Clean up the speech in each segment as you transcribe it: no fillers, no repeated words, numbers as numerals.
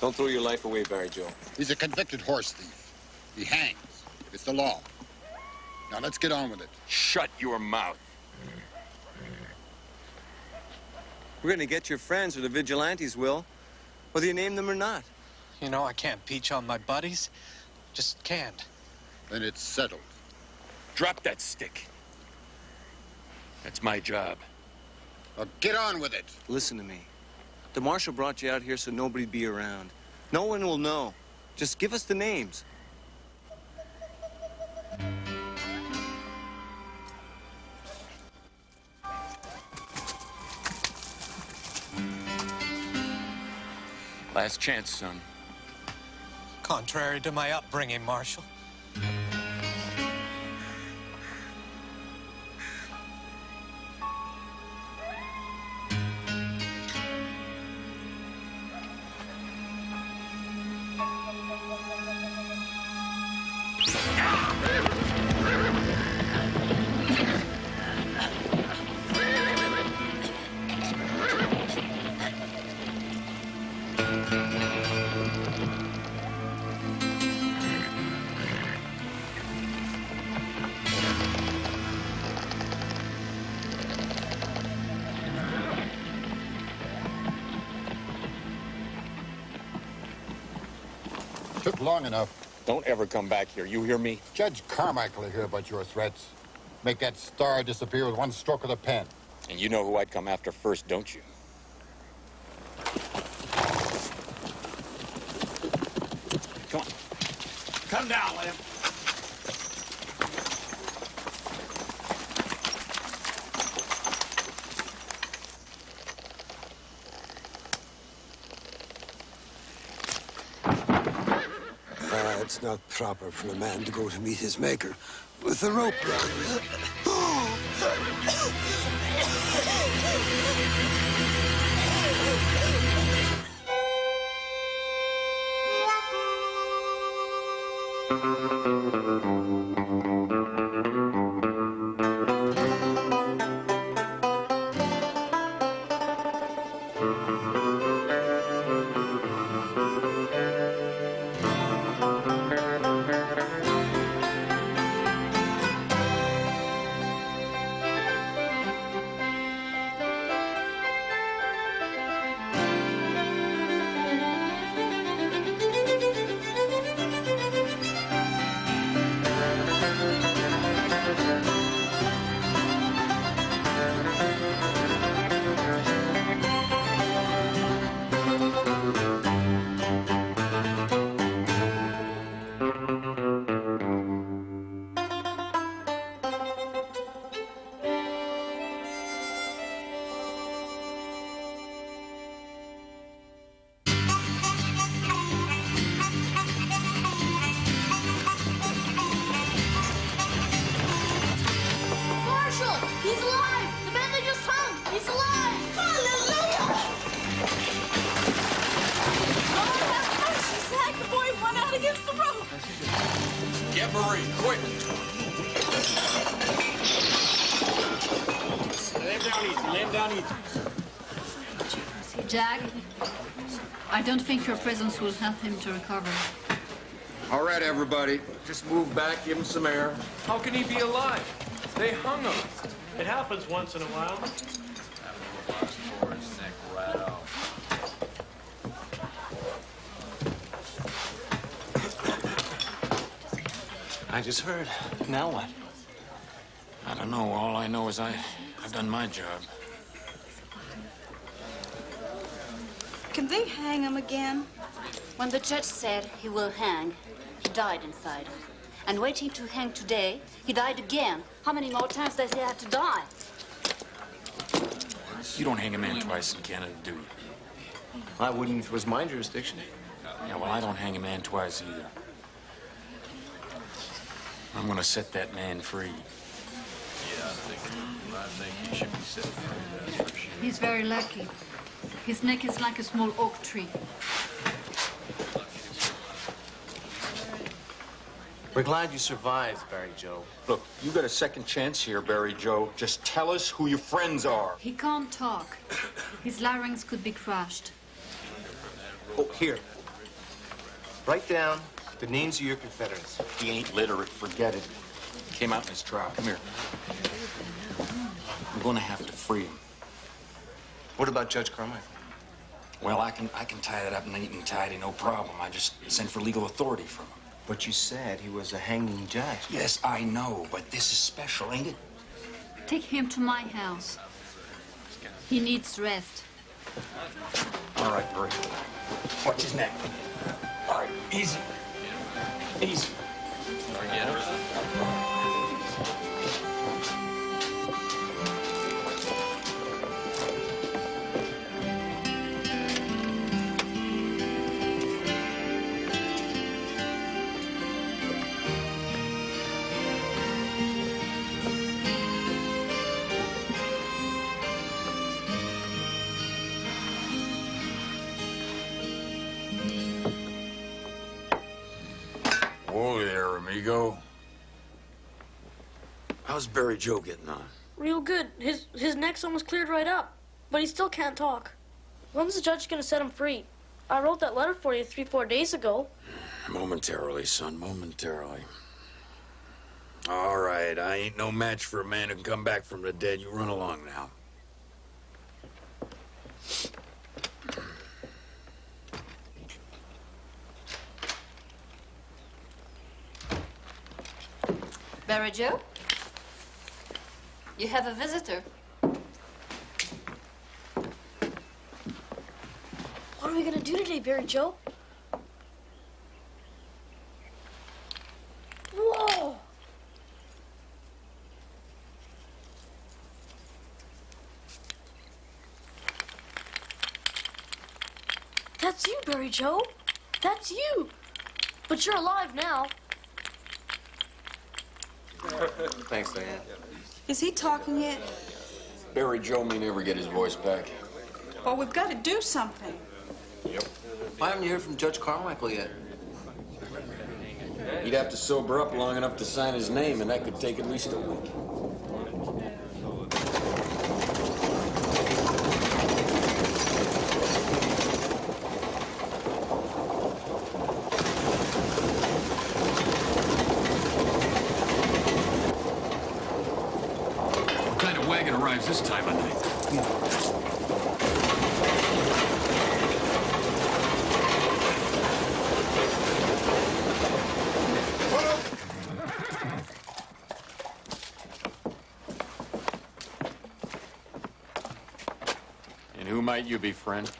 Don't throw your life away, Barry Joe. He's a convicted horse thief. He hangs. It's the law. Now, let's get on with it. Shut your mouth. We're gonna get your friends, or the vigilantes will, whether you name them or not. You know, I can't peach on my buddies. Just can't. Then it's settled. Drop that stick. That's my job. Well, get on with it. Listen to me. The marshal brought you out here so nobody'd be around. No one will know. Just give us the names. Last chance, son. Contrary to my upbringing, Marshal. Took long enough. Don't ever come back here. You hear me? Judge Carmichael will hear about your threats. Make that star disappear with one stroke of the pen. And you know who I'd come after first, don't you? Come on. Come down, Lim. It's not proper for a man to go to meet his maker with a rope around his... Marie, quick! Lay him down easy. Jack, I don't think your presence will help him to recover. All right, everybody. Just move back, give him some air. How can he be alive? They hung him. It happens once in a while. I just heard. Now what? I don't know. All I know is I've done my job. Can they hang him again? When the judge said he will hang, he died inside. And waiting to hang today, he died again. How many more times does he have to die? You don't hang a man twice in Canada, do you? I wouldn't if it was my jurisdiction. Yeah, well, I don't hang a man twice either. I'm gonna set that man free. Yeah, I think he should be set free, that's for sure. He's very lucky. His neck is like a small oak tree. We're glad you survived, Barry Joe. Look, you got a second chance here, Barry Joe. Just tell us who your friends are. He can't talk. His larynx could be crushed. Oh, here. Write down the names of your Confederates. He ain't literate, forget it. Came out in his trial. Come here. I'm gonna have to free him. What about Judge Carmichael? Well, I can tie that up neat and tidy, no problem. I just sent for legal authority from him. But you said he was a hanging judge. Yes, I know, but this is special, ain't it? Take him to my house. He needs rest. All right, Marie. Watch his neck. All right, easy. Easy. Whoa there, amigo. How's Barry Joe getting on? Real good. His neck's almost cleared right up, but he still can't talk. When's the judge gonna set him free? I wrote that letter for you 3-4 days ago. Momentarily, son, momentarily. All right, I ain't no match for a man who can come back from the dead. You run along now. Barry Joe? You have a visitor. What are we gonna do today, Barry Joe? Whoa! That's you, Barry Joe. That's you. But you're alive now. Thanks, Diane. Is he talking yet? Barry Joe may never get his voice back. Well, we've got to do something. Yep. I haven't heard from Judge Carmichael yet. He'd have to sober up long enough to sign his name, and that could take at least a week. What kind of wagon arrives this time of night? Come on. And who might you be, friend?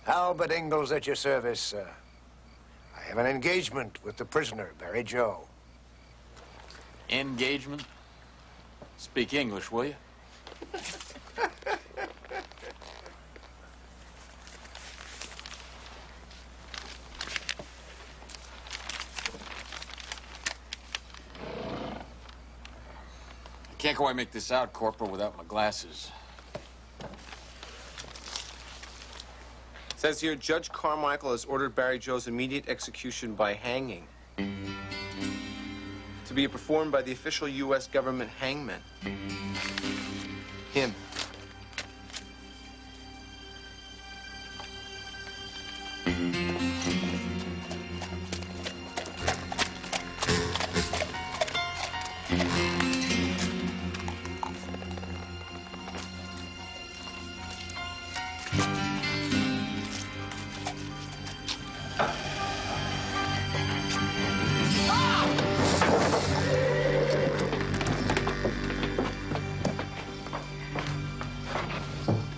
Albert Ingalls at your service, sir. I have an engagement with the prisoner, Barry Joe. Engagement? Speak English, will you? I can't quite make this out, Corporal, without my glasses. It says here, Judge Carmichael has ordered Barry Joe's immediate execution by hanging. To be performed by the official U.S. government hangman. Him.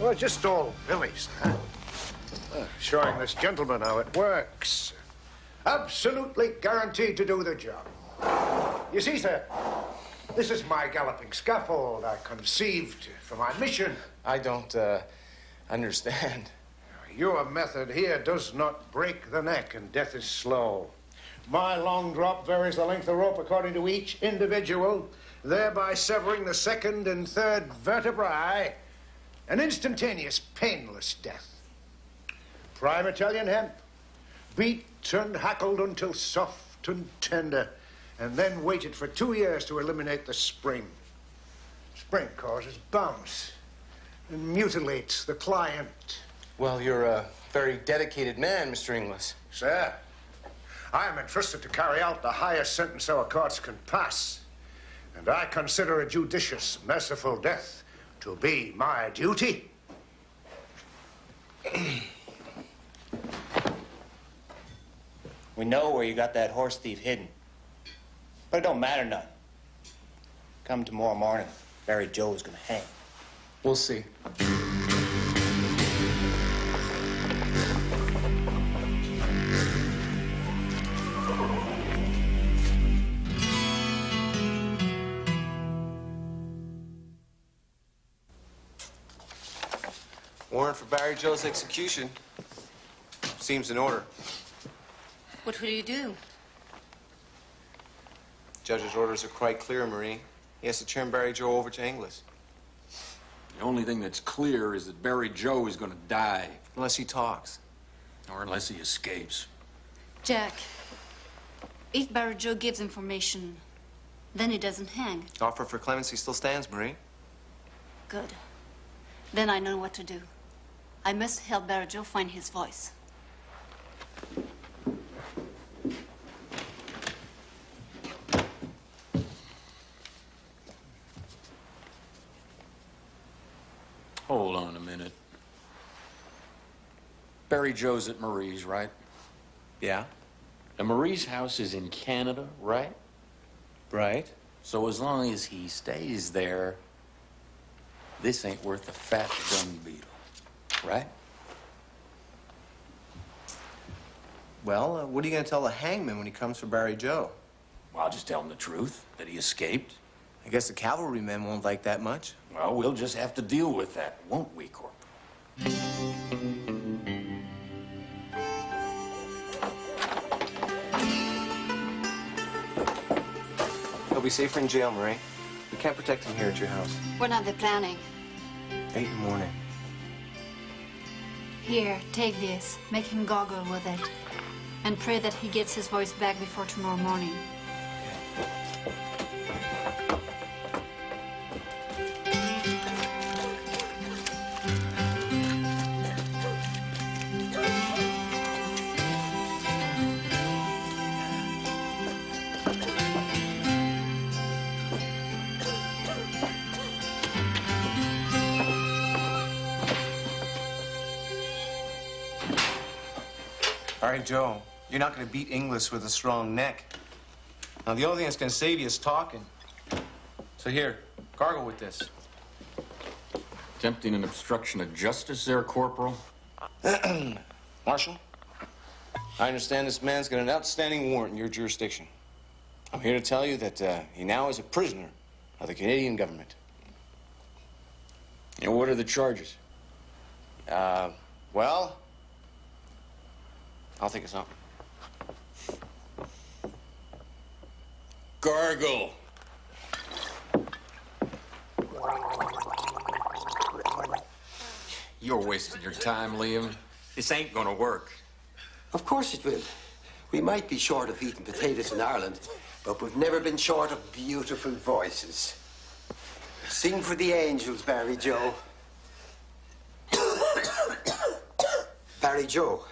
Well, just all Billy's, huh? Showing this gentleman how it works. Absolutely guaranteed to do the job. You see, sir, this is my galloping scaffold I conceived for my mission. I don't, understand. Your method here does not break the neck, and death is slow. My long drop varies the length of rope according to each individual, thereby severing the second and third vertebrae. An instantaneous, painless death. Prime Italian hemp, beat and hackled until soft and tender, and then waited for 2 years to eliminate the spring. Spring causes bounce and mutilates the client. Well, you're a very dedicated man, Mr. Inglis. Sir, I am entrusted to carry out the highest sentence our courts can pass. And I consider a judicious, merciful death to be my duty. We know where you got that horse thief hidden. But it don't matter none. Come tomorrow morning, Barry Joe is gonna hang. We'll see. Warrant for Barry Joe's execution. Seems in order. What will you do? Judge's orders are quite clear, Marie. He has to turn Barry Joe over to Inglis. The only thing that's clear is that Barry Joe is gonna die. Unless he talks. Or unless he escapes. Jack, if Barry Joe gives information, then he doesn't hang. The offer for clemency still stands, Marie. Good. Then I know what to do. I must help Barry Joe find his voice. Hold on a minute. Barry Joe's at Marie's, right? Yeah? And Marie's house is in Canada, right? Right. So as long as he stays there, this ain't worth a fat dung beetle, right? Well, what are you going to tell the hangman when he comes for Barry Joe? Well, I'll just tell him the truth, that he escaped. I guess the cavalrymen won't like that much. Well, we'll just have to deal with that, won't we, Corporal? He'll be safer in jail, Marie. We can't protect him here at your house. What are they planning? 8 in the morning. Here, take this. Make him goggle with it. And pray that he gets his voice back before tomorrow morning. All right, Joe, you're not going to beat Inglis with a strong neck. Now, the only thing that's going to save you is talking. So here, gargle with this. Attempting an obstruction of justice there, Corporal? Marshal, I understand this man's got an outstanding warrant in your jurisdiction. I'm here to tell you that he now is a prisoner of the Canadian government. And what are the charges? Well, I'll think of something. Gargle. You're wasting your time, Liam. This ain't gonna work. Of course it will. We might be short of eating potatoes in Ireland, but we've never been short of beautiful voices. Sing for the angels, Barry Joe. Barry Joe,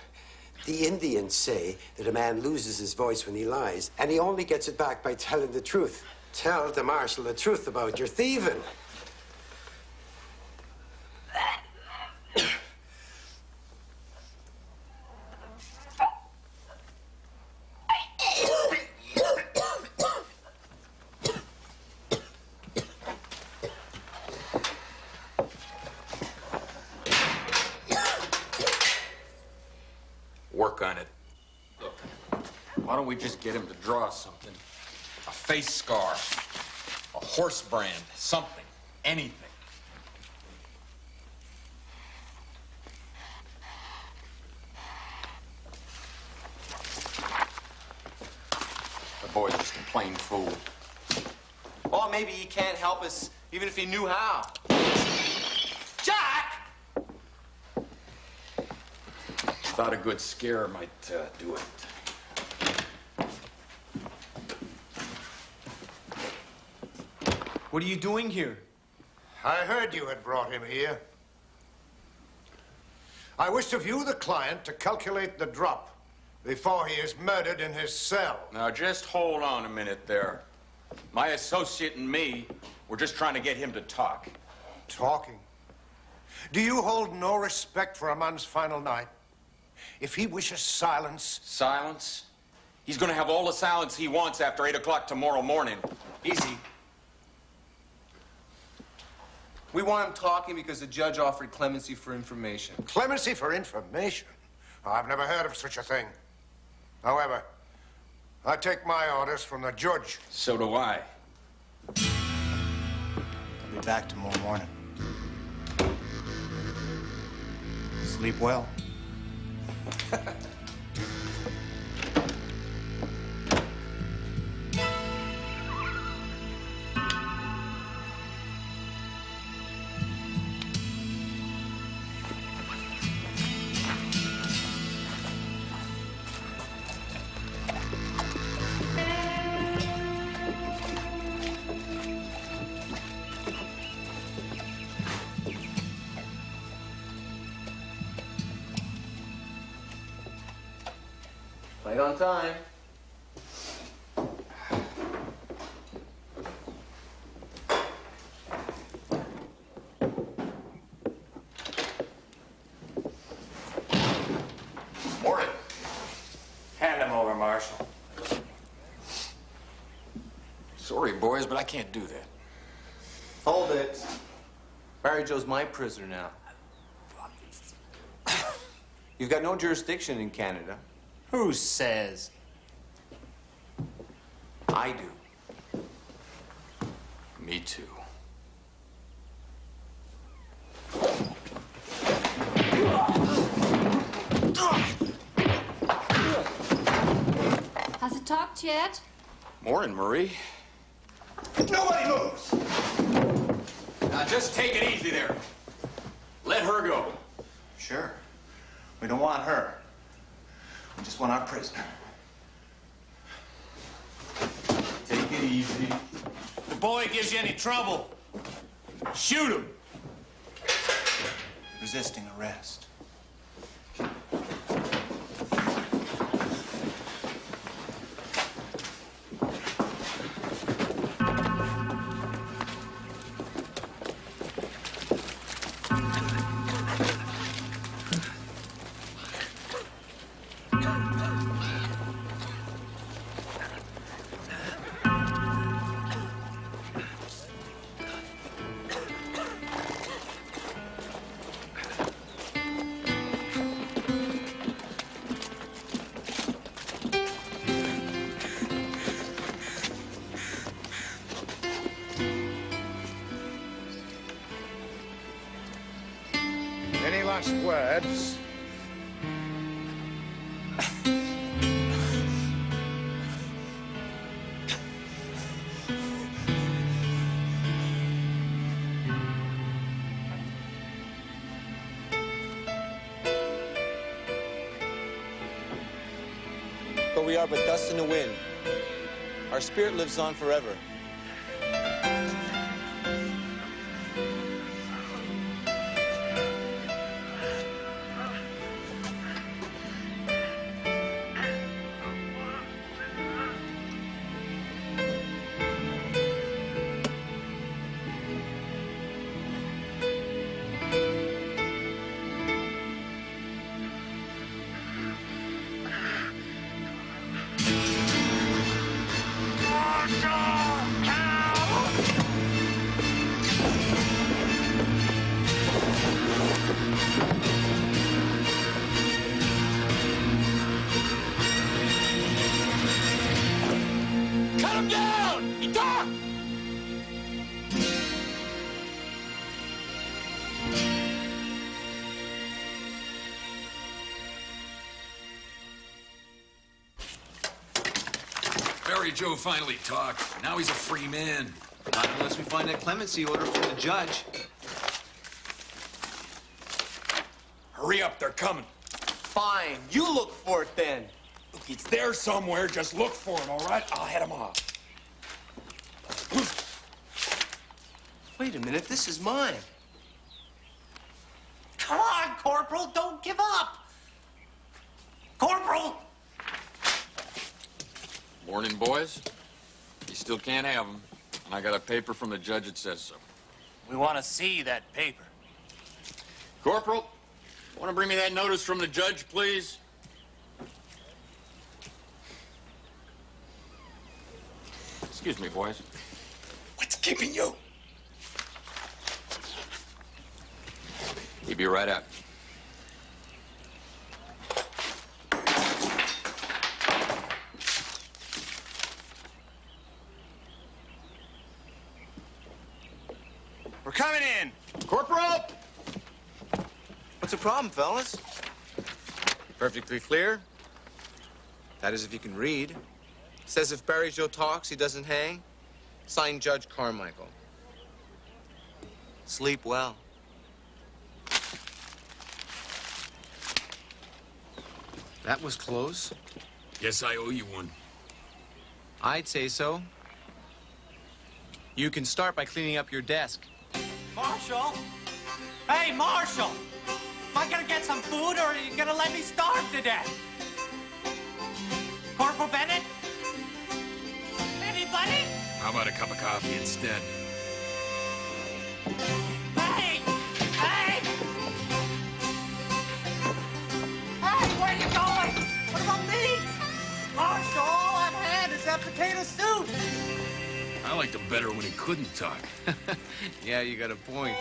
the Indians say that a man loses his voice when he lies, and he only gets it back by telling the truth. Tell the marshal the truth about your thieving. Work on it. Look, why don't we just get him to draw something? A face scar, a horse brand, something, anything. The boy's just a plain fool. Well, maybe he can't help us, even if he knew how. Jack! Thought a good scare might do it. What are you doing here? I heard you had brought him here. I wish to view the client to calculate the drop before he is murdered in his cell. Now, just hold on a minute there. My associate and me, we're just trying to get him to talk. Talking? Do you hold no respect for a man's final night? If he wishes silence... Silence? He's gonna have all the silence he wants after 8 o'clock tomorrow morning. Easy. We want him talking because the judge offered clemency for information. Clemency for information? I've never heard of such a thing. However, I take my orders from the judge. So do I. I'll be back tomorrow morning. Sleep well. Right on time. Morning. Hand him over, Marshal. Sorry, boys, but I can't do that. Hold it. Barry Joe's my prisoner now. You've got no jurisdiction in Canada. Who says? I do. Me too. Has he talked yet? Morning, Marie. Nobody moves! Now, just take it easy there. Let her go. Sure. We don't want her. We just want our prisoner. Take it easy. If the boy gives you any trouble, shoot him. Resisting arrest. Any last words? But we are but dust in the wind. Our spirit lives on forever. Cut him down! He talked! Barry Joe finally talked. Now he's a free man. Not unless we find that clemency order from the judge. Hurry up, they're coming. Fine. You look for it then. Look, it's there somewhere. Just look for him, all right? I'll head him off. Wait a minute. This is mine. Come on, Corporal, don't give up. Corporal! Morning, boys. You still can't have them. And I got a paper from the judge that says so. We want to see that paper. Corporal, want to bring me that notice from the judge, please? Excuse me, boys. What's keeping you? He'll be right out. We're coming in. Corporal! What's the problem, fellas? Perfectly clear. That is, if you can read. Says if Barry Joe talks, he doesn't hang. Signed, Judge Carmichael. Sleep well. That was close. Guess I owe you one. I'd say so. You can start by cleaning up your desk. Marshal? Hey, Marshal! Am I gonna get some food, or are you gonna let me starve to death? Corporal Bennett? Anybody? How about a cup of coffee instead? Hey! Hey! Hey, where are you going? What about me? Marshal, all I've had is that potato soup. I liked him better when he couldn't talk. Yeah, you got a point.